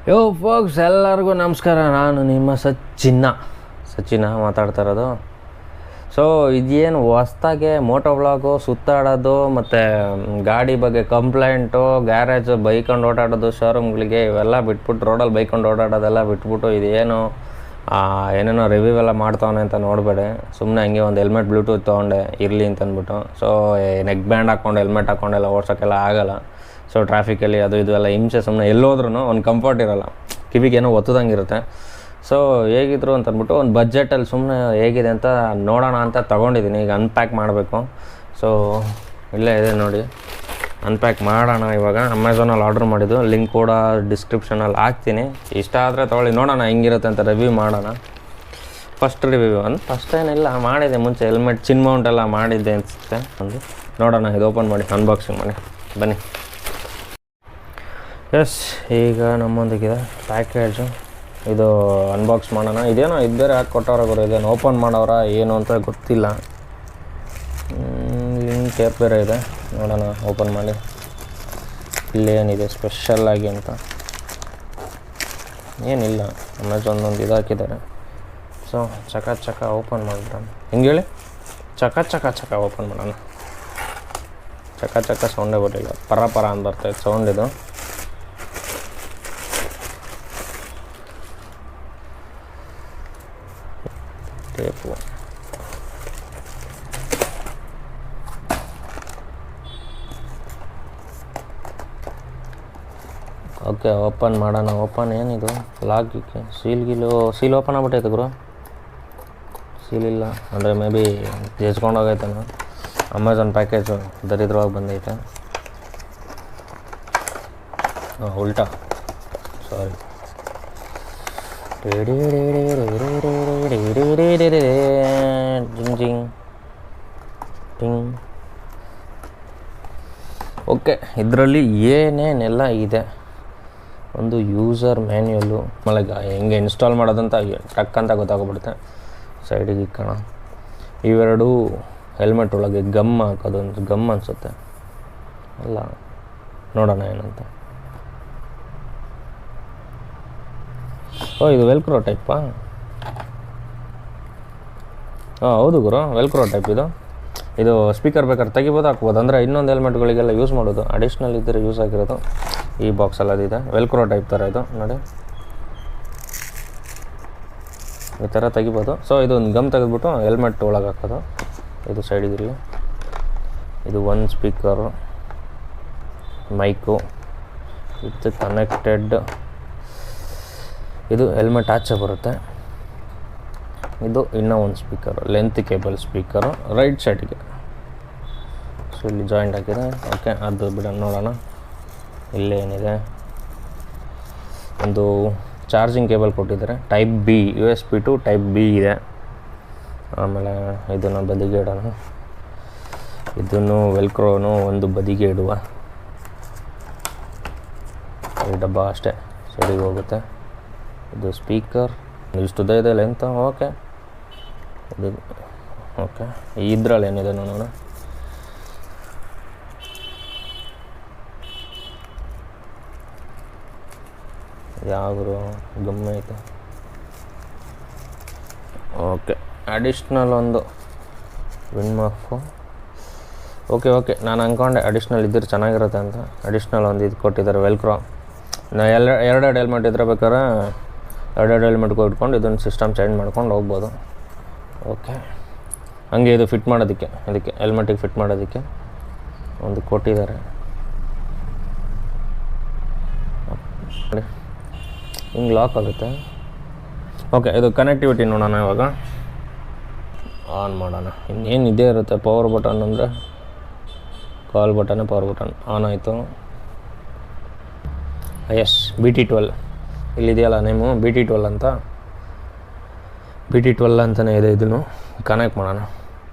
ಯೋ forks, ಎಲ್ಲರಿಗೂ ನಮಸ್ಕಾರ. ನಾನು ನಿಮ್ಮ ಸಚಿನ ಮಾತಾಡ್ತಾ ಇರೋದು. ಸೊ ಇದೇನು ಹೊಸ್ದಾಗೆ ಮೋಟೋ ವ್ಲಾಗು, ಸುತ್ತಾಡೋದು ಮತ್ತು ಗಾಡಿ ಬಗ್ಗೆ ಕಂಪ್ಲೇಂಟು, ಗ್ಯಾರೇಜು ಬೈಕೊಂಡು ಓಡಾಡೋದು, ಶೋರೂಮ್ಗಳಿಗೆ ಇವೆಲ್ಲ ಬಿಟ್ಬಿಟ್ಟು, ರೋಡಲ್ಲಿ ಬೈಕೊಂಡು ಓಡಾಡೋದೆಲ್ಲ ಬಿಟ್ಬಿಟ್ಟು ಇದೇನು ಏನೇನೋ ರಿವ್ಯೂ ಎಲ್ಲ ಮಾಡ್ತಾವನೆ ಅಂತ ನೋಡಬೇಡಿ. ಸುಮ್ಮನೆ ಹಂಗೆ ಒಂದು ಹೆಲ್ಮೆಟ್ ಬ್ಲೂಟೂತ್ ತೊಗೊಂಡೆ ಇರಲಿ ಅಂತಂದ್ಬಿಟ್ಟು. ಸೊ ನೆಕ್ ಬ್ಯಾಂಡ್ ಹಾಕ್ಕೊಂಡು ಹೆಲ್ಮೆಟ್ ಹಾಕ್ಕೊಂಡೆಲ್ಲ ಓಡ್ಸೋಕ್ಕೆಲ್ಲ ಆಗೋಲ್ಲ. ಸೊ ಟ್ರಾಫಿಕಲ್ಲಿ ಅದು ಇದು ಎಲ್ಲ ಹಿಂಸೆ. ಸುಮ್ಮನೆ ಎಲ್ಲೋದ್ರೂ ಒಂದು ಕಂಫರ್ಟ್ ಇರೋಲ್ಲ, ಕಿವಿಗೇನೋ ಒತ್ತದಂಗೆ ಇರುತ್ತೆ. ಸೊ ಹೇಗಿದ್ರು ಅಂತಂದ್ಬಿಟ್ಟು ಒಂದು ಬಜೆಟಲ್ಲಿ ಸುಮ್ಮನೆ ಹೇಗಿದೆ ಅಂತ ನೋಡೋಣ ಅಂತ ತೊಗೊಂಡಿದ್ದೀನಿ. ಈಗ ಅನ್ಪ್ಯಾಕ್ ಮಾಡಬೇಕು. ಸೊ ಇಲ್ಲೇ ಇದೆ ನೋಡಿ, ಅನ್ಪ್ಯಾಕ್ ಮಾಡೋಣ ಇವಾಗ. ಅಮೆಝಾನಲ್ಲಿ ಆರ್ಡ್ರ್ ಮಾಡಿದ್ದು, ಲಿಂಕ್ ಕೂಡ ಡಿಸ್ಕ್ರಿಪ್ಷನಲ್ಲಿ ಹಾಕ್ತೀನಿ. ಇಷ್ಟ ಆದರೆ ತೊಗೊಳ್ಳಿ, ನೋಡೋಣ ಹೆಂಗಿರುತ್ತೆ ಅಂತ ರಿವ್ಯೂ ಮಾಡೋಣ. ಫಸ್ಟ್ ರಿವ್ಯೂ ಫಸ್ಟ್ ಏನಿಲ್ಲ, ಮಾಡಿದೆ ಮುಂಚೆ ಹೆಲ್ಮೆಟ್ ಚಿನ್ ಮೌಂಟ್ ಎಲ್ಲ ಮಾಡಿದ್ದೆ ಅನಿಸುತ್ತೆ. ಒಂದು ನೋಡೋಣ, ಇದು ಓಪನ್ ಮಾಡಿ ಅನ್ಬಾಕ್ಸಿಂಗ್ ಮಾಡಿ ಬನ್ನಿ. ಎಸ್, ಈಗ ನಮ್ಮೊಂದಿಗಿದೆ ಪ್ಯಾಕೇಜು. ಇದು ಅನ್ಬಾಕ್ಸ್ ಮಾಡೋಣ. ಇದೇನೋ ಇದು ಬೇರೆ ಹಾಕಿ ಕೊಟ್ಟವ್ರ ಗುರು, ಇದೇನು ಓಪನ್ ಮಾಡೋರ ಏನು ಅಂತ ಗೊತ್ತಿಲ್ಲ. ಲಿಂಕ್ ಟೇಪ್ ಬೇರೆ ಇದೆ, ನೋಡೋಣ ಓಪನ್ ಮಾಡಿ ಇಲ್ಲೇನಿದೆ ಸ್ಪೆಷಲ್ಲಾಗಿ ಅಂತ. ಏನಿಲ್ಲ, ಅಮೆಝಾನೊಂದು ಇದು ಹಾಕಿದ್ದಾರೆ. ಸೊ ಚಕ ಓಪನ್ ಮಾಡಿಬಿಡೋಣ. ಹಿಂಗೆ ಹೇಳಿ, ಚಕ ಓಪನ್ ಮಾಡೋಣ. ಚಕ ಸೌಂಡೇ ಬರಲಿಲ್ಲ, ಪರ ಅಂತ ಬರ್ತೈತೆ ಸೌಂಡ್. ಇದು ಟೇಪು. ಓಕೆ, ಓಪನ್ ಮಾಡೋಣ. ಓಪನ್ ಏನಿದು ಲಾಗಿಕ್ಕೆ ಸೀಲ್ ಓಪನ್ ಆಗ್ಬಿಟ್ಟೈತೆ ಗುರು. ಸೀಲ್ ಇಲ್ಲ ಅಂದರೆ ಮೇ ಬಿ ಹೋಗೈತೆ. ಅಮೆಝಾನ್ ಪ್ಯಾಕೇಜು ದರಿದ್ರವಾಗಿ ಬಂದೈತೆ. ಉಲ್ಟಾ, ಸಾರಿ. ಟಿಂಗ್. ಓಕೆ, ಇದರಲ್ಲಿ ಏನೇನೆಲ್ಲ ಇದೆ. ಒಂದು ಯೂಸರ್ ಮ್ಯಾನ್ಯಲ್ಲು, ಆಮೇಲೆ ಹೆಂಗೆ ಇನ್ಸ್ಟಾಲ್ ಮಾಡೋದಂತ ಟಕ್ ಅಂತ ಗೊತ್ತಾಗ್ಬಿಡುತ್ತೆ. ಸೈಡಿಗೆ ಇಕ್ಕೋಣ. ಇವೆರಡು ಹೆಲ್ಮೆಟ್ ಒಳಗೆ ಗಮ್ ಹಾಕೋದು, ಒಂದು ಗಮ್ ಅನಿಸುತ್ತೆ ಅಲ್ಲ, ನೋಡೋಣ ಏನಂತ. ಓ, ಇದು ವೆಲ್ಕ್ರೋ ಟೈಪಾ? ಹೌದು ಗುರು, ವೆಲ್ಕ್ರೋ ಟೈಪ್ ಇದು ಸ್ಪೀಕರ್ ಬೇಕಾದ್ರೆ ತೆಗಿಬೋದು, ಹಾಕ್ಬೋದು. ಅಂದರೆ ಇನ್ನೊಂದು ಹೆಲ್ಮೆಟ್ಗಳಿಗೆಲ್ಲ ಯೂಸ್ ಮಾಡೋದು, ಅಡಿಷ್ನಲ್ ಇದ್ದರೆ ಯೂಸ್ ಆಗಿರೋದು. ಈ ಬಾಕ್ಸಲ್ಲಿ ಅದಿದೆ, ವೆಲ್ಕ್ರೋ ಟೈಪ್ ಥರ ಇದು ನೋಡಿ, ಈ ಥರ ತೆಗಿಬೋದು. ಸೊ ಇದು ಒಂದು ಗಮ್ ತೆಗೆದ್ಬಿಟ್ಟು ಹೆಲ್ಮೆಟ್ ಒಳಗೆ ಹಾಕೋದು. ಇದು ಸೈಡಿಗಿರಲಿ. ಇದು ಒಂದು ಸ್ಪೀಕರು, ಮೈಕು ವಿತ್ ಕನೆಕ್ಟೆಡ್. ಇದು ಹೆಲ್ಮೆಟ್ ಆಚೆ ಬರುತ್ತೆ. ಇದು ಇನ್ನೂ ಒಂದು speaker, length cable speaker right ಸೈಡಿಗೆ. ಸೊ ಇಲ್ಲಿ ಜಾಯಿಂಟ್ ಆಗಿದೆ. ಓಕೆ, ಅದು ಬಿಡೋಣ, ನೋಡೋಣ ಇಲ್ಲೇ ಏನಿದೆ. ಒಂದು ಚಾರ್ಜಿಂಗ್ ಕೇಬಲ್ ಕೊಟ್ಟಿದ್ದಾರೆ, type B, USB to type B ಇದೆ. ಆಮೇಲೆ ಇದನ್ನು ಬದಿಗೆ ಇಡೋಣ. ಇದನ್ನು ವೆಲ್ಕ್ರೋನು ಒಂದು ಬದಿಗೆ ಇಡುವ. ಈ ಡಬ್ಬ ಅಷ್ಟೇ ಸೈಡಿಗೆ ಹೋಗುತ್ತೆ. ಇದು ಸ್ಪೀಕರ್, ಇಷ್ಟುದ್ದ ಇದೆ ಲೆಂತ್. ಓಕೆ, ಇದು ಓಕೆ. ಇದ್ರಲ್ಲಿ ಏನಿದೆ ನೋಡೋಣ. ಯಾವ್ದು ಗಮ್ಮೆ ಐತೆ. ಓಕೆ, ಅಡಿಷ್ನಲ್ ಒಂದು ವಿನ್ಮಾಫು. ಓಕೆ, ನಾನು ಅಂದ್ಕೊಂಡೆ ಅಡಿಷ್ನಲ್ ಇದ್ದರೆ ಚೆನ್ನಾಗಿರುತ್ತೆ ಅಂತ. ಅಡಿಷ್ನಲ್ ಒಂದು ಇದು ಕೊಟ್ಟಿದ್ದಾರೆ, ವೆಲ್ಕ್ರೋ. ಎರಡು ಹೆಲ್ಮೆಟ್ ಇದ್ರೆ ಬೇಕಾದ್ರೆ ಎರಡು ಹೆಲ್ಮೆಟ್ಗೆ ಇಟ್ಕೊಂಡು ಇದನ್ನು ಸಿಸ್ಟಮ್ ಚೇಂಜ್ ಮಾಡ್ಕೊಂಡು ಹೋಗ್ಬೋದು. ಓಕೆ, ಹಂಗೆ ಇದು ಫಿಟ್ ಮಾಡೋದಕ್ಕೆ, ಇದಕ್ಕೆ ಹೆಲ್ಮೆಟಿಗೆ ಫಿಟ್ ಮಾಡೋದಕ್ಕೆ ಒಂದು ಕೊಟ್ಟಿದ್ದಾರೆ. ನೋಡಿ, ಹಿಂಗೆ ಲಾಕ್ ಆಗುತ್ತೆ. ಓಕೆ, ಇದು ಕನೆಕ್ಟಿವಿಟಿ ನೋಡೋಣ ಇವಾಗ. ಆನ್ ಮಾಡೋಣ. ಇನ್ನೇನು ಇದೇ ಇರುತ್ತೆ, ಪವರ್ ಬಟನ್ ಅಂದರೆ ಕಾಲ್ ಬಟನ್, ಪವರ್ ಬಟನ್ ಆನ್ ಆಯಿತು. ಎಸ್, BT12 ಇಲ್ಲಿದೆಯಲ್ಲ ನೇಮು, BT12 ಅಂತ. BT12 ಅಂತಲೇ ಇದೆ. ಇದನ್ನು ಕನೆಕ್ಟ್ ಮಾಡೋಣ.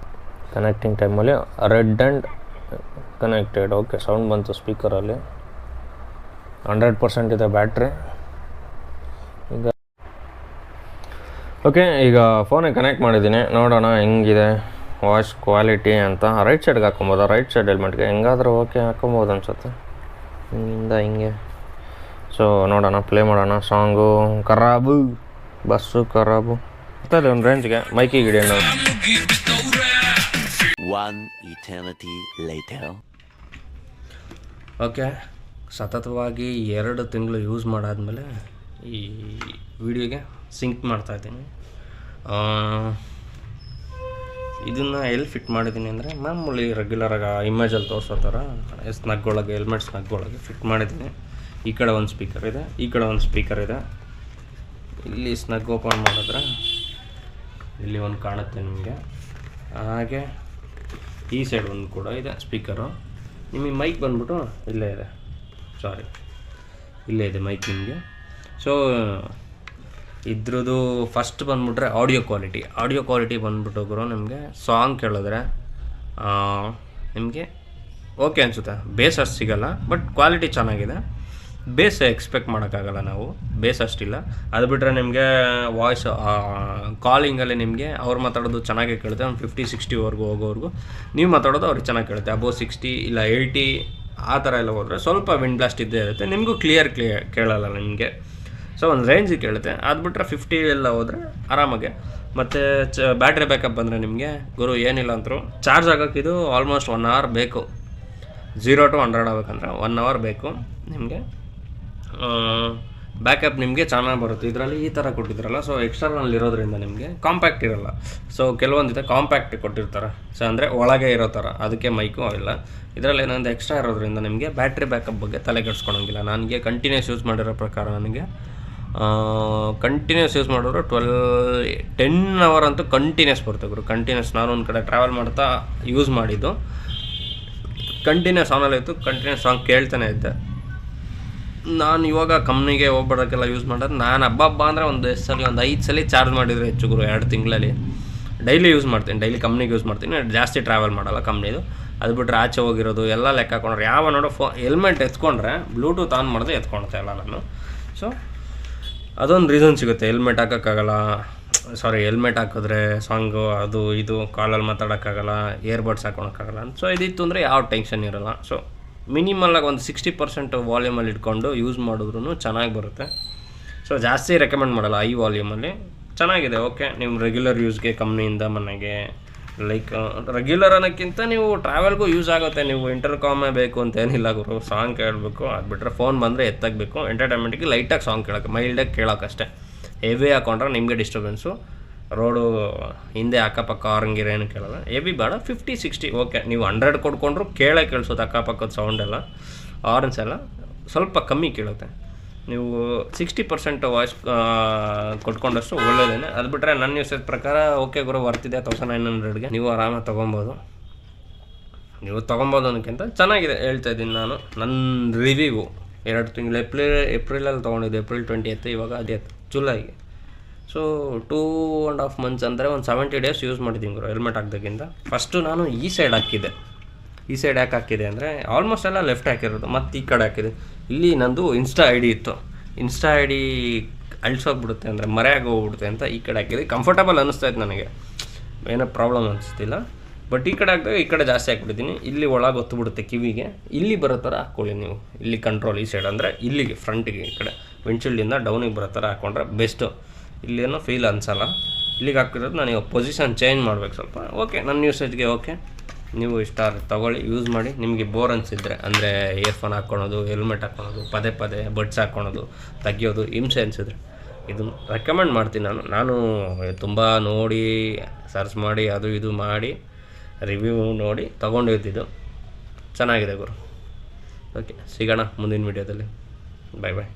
ಕನೆಕ್ಟಿಂಗ್ ಟೈಮಲ್ಲಿ red and connected. Okay, sound ಬಂತು ಸ್ಪೀಕರಲ್ಲಿ. 100% ಇದೆ ಬ್ಯಾಟ್ರಿ. ಈಗ ಓಕೆ, ಈಗ ಫೋನಿಗೆ ಕನೆಕ್ಟ್ ಮಾಡಿದ್ದೀನಿ. ನೋಡೋಣ ಹೆಂಗಿದೆ ವಾಯ್ಸ್ ಕ್ವಾಲಿಟಿ ಅಂತ. ರೈಟ್ ಸೈಡ್ಗೆ ಹಾಕೊಬೋದು, ರೈಟ್ ಸೈಡ್ ಹೆಲ್ಮೆಟ್ಗೆ ಹೆಂಗಾದರೂ ಓಕೆ ಹಾಕೊಬೋದು ಅನ್ಸುತ್ತೆ. ಹಿಂಗೆ ಸೊ ನೋಡೋಣ, ಪ್ಲೇ ಮಾಡೋಣ ಸಾಂಗು. ಖರಾಬು ಬಸ್ಸು ಖರಾಬು ಆಗ್ತದೆ ಒಂದು ರೇಂಜ್ಗೆ. ಮೈಕಿಗೆ ಹಿಡಿಯೋಣ ನಾವು. ಓಕೆ, ಸತತವಾಗಿ 2 ತಿಂಗಳು ಯೂಸ್ ಮಾಡಾದ್ಮೇಲೆ ಈ ವಿಡಿಯೋಗೆ ಸಿಂಕ್ ಮಾಡ್ತಾಯಿದ್ದೀನಿ. ಇದನ್ನು ಎಲ್ಲಿ ಫಿಟ್ ಮಾಡಿದ್ದೀನಿ ಅಂದರೆ ಮಾಮೂಲಿ ರೆಗ್ಯುಲರಾಗಿ ಇಮೇಜಲ್ಲಿ ತೋರಿಸೋ ಥರ ಸ್ನಗ್ಗೊಳಗೆ, ಹೆಲ್ಮೆಟ್ ಸ್ನಗ್ಗೊಳಗೆ ಫಿಟ್ ಮಾಡಿದ್ದೀನಿ. ಈ ಕಡೆ ಒಂದು ಸ್ಪೀಕರ್ ಇದೆ, ಈ ಕಡೆ ಒಂದು ಸ್ಪೀಕರ್ ಇದೆ. ಇಲ್ಲಿ ಸ್ನಗ್ ಓಪನ್ ಮಾಡಿದ್ರೆ ಇಲ್ಲಿ ಒಂದು ಕಾಣುತ್ತೆ ನಿಮಗೆ. ಹಾಗೆ ಈ ಸೈಡ್ ಒಂದು ಕೂಡ ಇದೆ ಸ್ಪೀಕರು. ನಿಮಗೆ ಮೈಕ್ ಬಂದ್ಬಿಟ್ಟು ಇಲ್ಲೇ ಇದೆ, ಇಲ್ಲೇ ಇದೆ ಮೈಕ್ ನಿಮಗೆ. ಸೊ ಇದ್ರದ್ದು ಫಸ್ಟ್ ಬಂದ್ಬಿಟ್ರೆ ಆಡಿಯೋ ಕ್ವಾಲಿಟಿ ಬಂದ್ಬಿಟ್ಟು ಗುರು ನಿಮಗೆ ಸಾಂಗ್ ಕೇಳಿದ್ರೆ ನಿಮಗೆ ಓಕೆ ಅನಿಸುತ್ತೆ. ಬೇಸ್ ಅಷ್ಟು ಸಿಗೋಲ್ಲ, ಬಟ್ ಕ್ವಾಲಿಟಿ ಚೆನ್ನಾಗಿದೆ. ಬೇಸ್ ಎಕ್ಸ್ಪೆಕ್ಟ್ ಮಾಡೋಕ್ಕಾಗಲ್ಲ ನಾವು, ಬೇಸ್ ಅಷ್ಟಿಲ್ಲ. ಅದು ಬಿಟ್ಟರೆ ನಿಮಗೆ ವಾಯ್ಸ್ ಕಾಲಿಂಗಲ್ಲಿ ನಿಮಗೆ ಅವ್ರು ಮಾತಾಡೋದು ಚೆನ್ನಾಗೇ ಕೇಳುತ್ತೆ. ಒಂದು 50-60ವರೆಗೂ ಹೋಗೋವರೆಗೂ ನೀವು ಮಾತಾಡೋದು ಅವ್ರಿಗೆ ಚೆನ್ನಾಗಿ ಕೇಳುತ್ತೆ. ಅಬೌವ್ 60 ಇಲ್ಲ 80 ಆ ಥರ ಎಲ್ಲ ಹೋದರೆ ಸ್ವಲ್ಪ ವಿಂಡ್ ಬ್ಲಾಸ್ಟ್ ಇದ್ದೇ ಇರುತ್ತೆ, ನಿಮಗೂ ಕ್ಲಿಯರ್ ಕೇಳಲ್ಲ ನಿಮಗೆ. ಸೊ ಒಂದು ರೇಂಜಿಗೆ ಕೇಳುತ್ತೆ. ಅದು ಬಿಟ್ಟರೆ 50 ಎಲ್ಲ ಹೋದರೆ ಆರಾಮಾಗೆ. ಮತ್ತು ಬ್ಯಾಟ್ರಿ ಬ್ಯಾಕಪ್ ಬಂದರೆ ನಿಮಗೆ ಗುರು ಏನಿಲ್ಲ ಅಂದರು ಚಾರ್ಜ್ ಆಗೋಕ್ಕಿದು ಆಲ್ಮೋಸ್ಟ್ 1 hour ಬೇಕು. 0 to 100 ಆಗಬೇಕಂದ್ರೆ 1 hour ಬೇಕು ನಿಮಗೆ. ಬ್ಯಾಕಪ್ ನಿಮಗೆ ಚೆನ್ನಾಗಿ ಬರುತ್ತೆ. ಇದರಲ್ಲಿ ಈ ಥರ ಕೊಟ್ಟಿದ್ರಲ್ಲ, ಸೊ ಎಕ್ಸ್ಟರ್ನಲ್ ಇರೋದ್ರಿಂದ ನಿಮಗೆ ಕಾಂಪ್ಯಾಕ್ಟ್ ಇರೋಲ್ಲ. ಸೊ ಕೆಲವೊಂದಿದೆ ಕಾಂಪ್ಯಾಕ್ಟ್ ಕೊಟ್ಟಿರ್ತಾರೆ, ಸೊ ಅಂದರೆ ಒಳಗೆ ಇರೋ ಥರ, ಅದಕ್ಕೆ ಮೈಕು ಇಲ್ಲ. ಇದರಲ್ಲಿ ಏನಂದರೆ ಎಕ್ಸ್ಟ್ರಾ ಇರೋದ್ರಿಂದ ನಿಮಗೆ ಬ್ಯಾಟ್ರಿ ಬ್ಯಾಕಪ್ ಬಗ್ಗೆ ತಲೆ ಕೆಡಿಸ್ಕೊಳಂಗಿಲ್ಲ. ನನಗೆ ಕಂಟಿನ್ಯೂಸ್ ಯೂಸ್ ಮಾಡಿರೋ ಪ್ರಕಾರ ನನಗೆ ಕಂಟಿನ್ಯೂಸ್ ಯೂಸ್ ಮಾಡಿದ್ರು 10 hour ಅಂತೂ ಕಂಟಿನ್ಯೂಸ್ ಬರುತ್ತೆ ಗುರು. ಕಂಟಿನ್ಯೂಸ್ ನಾನು ಒಂದು ಕಡೆ ಟ್ರಾವೆಲ್ ಮಾಡ್ತಾ ಯೂಸ್ ಮಾಡಿದ್ದು, ಕಂಟಿನ್ಯೂಸ್ ಆನಲ್ಲಿ ಇತ್ತು, ಕಂಟಿನ್ಯೂಸ್ ಸಾಂಗ್ ಕೇಳ್ತಾನೆ ಇದ್ದೆ. ನಾನು ಇವಾಗ ಕಂಪ್ನಿಗೆ ಹೋಗ್ಬರೋಕ್ಕೆಲ್ಲ ಯೂಸ್ ಮಾಡೋದು, ನಾನು ಹಬ್ಬ ಅಂದರೆ ಒಂದು 5 ಸಲ ಚಾರ್ಜ್ ಮಾಡಿದರೆ ಹೆಚ್ಚು ಗುರು 2 ತಿಂಗಳಲ್ಲಿ. ಡೈಲಿ ಯೂಸ್ ಮಾಡ್ತೀನಿ, ಡೈಲಿ ಕಂಪ್ನಿಗೆ ಯೂಸ್ ಮಾಡ್ತೀನಿ, ಜಾಸ್ತಿ ಟ್ರಾವೆಲ್ ಮಾಡಲ್ಲ ಕಂಪ್ನಿದು. ಅದು ಬಿಟ್ಟರೆ ಆಚೆ ಹೋಗಿರೋದು ಎಲ್ಲ ಲೆಕ್ಕ ಹಾಕೊಂಡ್ರೆ ಯಾವ ನೋಡೋ ಹೆಲ್ಮೆಟ್ ಎತ್ಕೊಂಡ್ರೆ ಬ್ಲೂಟೂತ್ ಆನ್ ಮಾಡಿದ್ರೆ ಎತ್ಕೊಳುತ್ತೆ ಎಲ್ಲ ನಾನು. ಸೊ ಅದೊಂದು ರೀಸನ್ ಸಿಗುತ್ತೆ. ಹೆಲ್ಮೆಟ್ ಹಾಕೋಕ್ಕಾಗಲ್ಲ, ಹೆಲ್ಮೆಟ್ ಹಾಕಿದ್ರೆ ಸಾಂಗು ಅದು ಇದು ಕಾಲಲ್ಲಿ ಮಾತಾಡೋಕ್ಕಾಗಲ್ಲ, ಇಯರ್ಬಡ್ಸ್ ಹಾಕೊಳಕ್ಕಾಗಲ್ಲ ಅಂತ. ಸೊ ಇದಿತ್ತು ಅಂದರೆ ಯಾವ ಟೆನ್ಷನ್ ಇರೋಲ್ಲ. ಸೊ ಮಿನಿಮಲ್ಲಾಗಿ ಒಂದು 60% ವಾಲ್ಯೂಮಲ್ಲಿ ಇಟ್ಕೊಂಡು ಯೂಸ್ ಮಾಡಿದ್ರೂ ಚೆನ್ನಾಗಿ ಬರುತ್ತೆ. ಸೊ ಜಾಸ್ತಿ ರೆಕಮೆಂಡ್ ಮಾಡಲ್ಲ ಐ ವಾಲ್ಯೂಮಲ್ಲಿ. ಚೆನ್ನಾಗಿದೆ, ಓಕೆ. ನೀವು ರೆಗ್ಯುಲರ್ ಯೂಸ್ಗೆ ಕಂಪ್ನಿಯಿಂದ ಮನೆಗೆ ಲೈಕ್ ರೆಗ್ಯುಲರ್ ಅನ್ನೋಕ್ಕಿಂತ ನೀವು ಟ್ರಾವೆಲ್ಗೂ ಯೂಸ್ ಆಗುತ್ತೆ. ನೀವು ಇಂಟರ್ಕಾಮೇ ಬೇಕು ಅಂತ ಏನಿಲ್ಲ ಗುರು, ಸಾಂಗ್ ಕೇಳಬೇಕು. ಅದು ಬಿಟ್ಟರೆ ಫೋನ್ ಬಂದರೆ ಎತ್ತಬೇಕು. ಎಂಟರ್ಟೈನ್ಮೆಂಟಿಗೆ ಲೈಟಾಗಿ ಸಾಂಗ್ ಕೇಳೋಕ್ಕೆ, ಮೈಲ್ಡಾಗಿ ಕೇಳೋಕ್ಕಷ್ಟೇ. ಹೆವಿ ಹಾಕೊಂಡ್ರೆ ನಿಮಗೆ ಡಿಸ್ಟರ್ಬೆನ್ಸು. ರೋಡು ಹಿಂದೆ ಅಕ್ಕಪಕ್ಕ ಆರಂಗಿರ ಏನು ಕೇಳೋಲ್ಲ. ಹೆವಿ ಬೇಡ, 50-60 ಓಕೆ. ನೀವು 100 ಕೊಡ್ಕೊಂಡ್ರು ಕೇಳಿಸೋದು ಅಕ್ಕಪಕ್ಕದ ಸೌಂಡೆಲ್ಲ, ಆರೆನ್ಸ್ ಎಲ್ಲ ಸ್ವಲ್ಪ ಕಮ್ಮಿ ಕೇಳುತ್ತೆ. ನೀವು 60% ವಾಯ್ಸ್ ಕೊಟ್ಕೊಂಡಷ್ಟು ಒಳ್ಳೆಯದೇನೆ. ಅದು ಬಿಟ್ಟರೆ ನನ್ನ ಯೂಸೇಜ್ ಪ್ರಕಾರ ಓಕೆ ಗುರು, ವರ್ತಿದೆ 1900ಗೆ ನೀವು ಆರಾಮಾಗಿ ತೊಗೊಬೋದು. ನೀವು ತೊಗೊಬೋದು ಅನ್ನೋಕ್ಕಿಂತ ಚೆನ್ನಾಗಿದೆ ಹೇಳ್ತಾಯಿದ್ದೀನಿ ನಾನು. ನನ್ನ ರಿವ್ಯೂ 2 ತಿಂಗಳು ಏಪ್ರಿಲಲ್ಲಿ ತೊಗೊಂಡಿದ್ದು, April 20th, ಇವಾಗ ಅದೇ ಜುಲೈಗೆ. ಸೊ 2.5 months ಅಂದರೆ ಒಂದು 70 days ಯೂಸ್ ಮಾಡಿದ್ದೀನಿ ಗುರು ಹೆಲ್ಮೆಟ್ ಹಾಕ್ದಾಗಿಂದ. ಫಸ್ಟು ನಾನು ಈ ಸೈಡ್ ಹಾಕಿದ್ದೆ. ಈ ಸೈಡ್ ಯಾಕೆ ಹಾಕಿದೆ ಅಂದರೆ ಆಲ್ಮೋಸ್ಟ್ ಎಲ್ಲ ಲೆಫ್ಟ್ ಹಾಕಿರೋದು, ಮತ್ತು ಈ ಕಡೆ ಹಾಕಿದೆ. ಇಲ್ಲಿ ನಂದು ಇನ್ಸ್ಟಾ ಐ ಡಿ ಇತ್ತು, ಇನ್ಸ್ಟಾ ಐ ಡಿ ಅಳಿಸೋಗ್ಬಿಡುತ್ತೆ ಅಂದರೆ ಮರೆಯಾಗಿ ಹೋಗ್ಬಿಡುತ್ತೆ ಅಂತ ಈ ಕಡೆ ಹಾಕಿದೆ. ಕಂಫರ್ಟಬಲ್ ಅನ್ನಿಸ್ತಾಯಿತ್ತು ನನಗೆ, ಏನೋ ಪ್ರಾಬ್ಲಮ್ ಅನಿಸ್ತಿಲ್ಲ. ಬಟ್ ಈ ಕಡೆ ಹಾಕಿದಾಗ ಈ ಕಡೆ ಜಾಸ್ತಿ ಹಾಕ್ಬಿಡ್ತೀನಿ. ಇಲ್ಲಿ ಒಳಗೆ ಹೊತ್ತುಬಿಡುತ್ತೆ ಕಿವಿಗೆ. ಇಲ್ಲಿ ಬರೋ ಥರ ಹಾಕ್ಕೊಳ್ಳಿ ನೀವು. ಇಲ್ಲಿ ಕಂಟ್ರೋಲ್ ಈ ಸೈಡ್ ಅಂದರೆ ಇಲ್ಲಿಗೆ ಫ್ರಂಟಿಗೆ, ಈ ಕಡೆ ವಿಂಡ್ಶೀಲ್ಡಿಂದ ಡೌನಿಗೆ ಬರೋ ಥರ ಹಾಕ್ಕೊಂಡ್ರೆ ಬೆಸ್ಟು. ಇಲ್ಲೇನೋ ಫೀಲ್ ಅನಿಸಲ್ಲ. ಇಲ್ಲಿಗೆ ಹಾಕಿರೋದು ನಾನು ಇವಾಗ ಪೊಸಿಷನ್ ಚೇಂಜ್ ಮಾಡಬೇಕು ಸ್ವಲ್ಪ. ಓಕೆ, ನನ್ನ ಯೂಸೇಜ್ಗೆ ಓಕೆ. ನೀವು ಇಷ್ಟ ತೊಗೊಳ್ಳಿ, ಯೂಸ್ ಮಾಡಿ. ನಿಮಗೆ ಬೋರ್ ಅನಿಸಿದ್ರೆ ಅಂದರೆ ಇಯರ್ಫೋನ್ ಹಾಕ್ಕೊಳೋದು, ಹೆಲ್ಮೆಟ್ ಹಾಕ್ಕೊಳೋದು, ಪದೇ ಬಡ್ಸ್ ಹಾಕ್ಕೊಳೋದು, ತೆಗಿಯೋದು ಹಿಂಸೆ ಅನಿಸಿದ್ರೆ ಇದನ್ನು ರೆಕಮೆಂಡ್ ಮಾಡ್ತೀನಿ ನಾನು ತುಂಬ ನೋಡಿ ಸರ್ಚ್ ಮಾಡಿ ಅದು ಇದು ಮಾಡಿ ರಿವ್ಯೂ ನೋಡಿ ತೊಗೊಂಡಿದ್ದು. ಚೆನ್ನಾಗಿದೆ ಗುರು. ಓಕೆ, ಸಿಗೋಣ ಮುಂದಿನ ವೀಡಿಯೋದಲ್ಲಿ. ಬಾಯ್.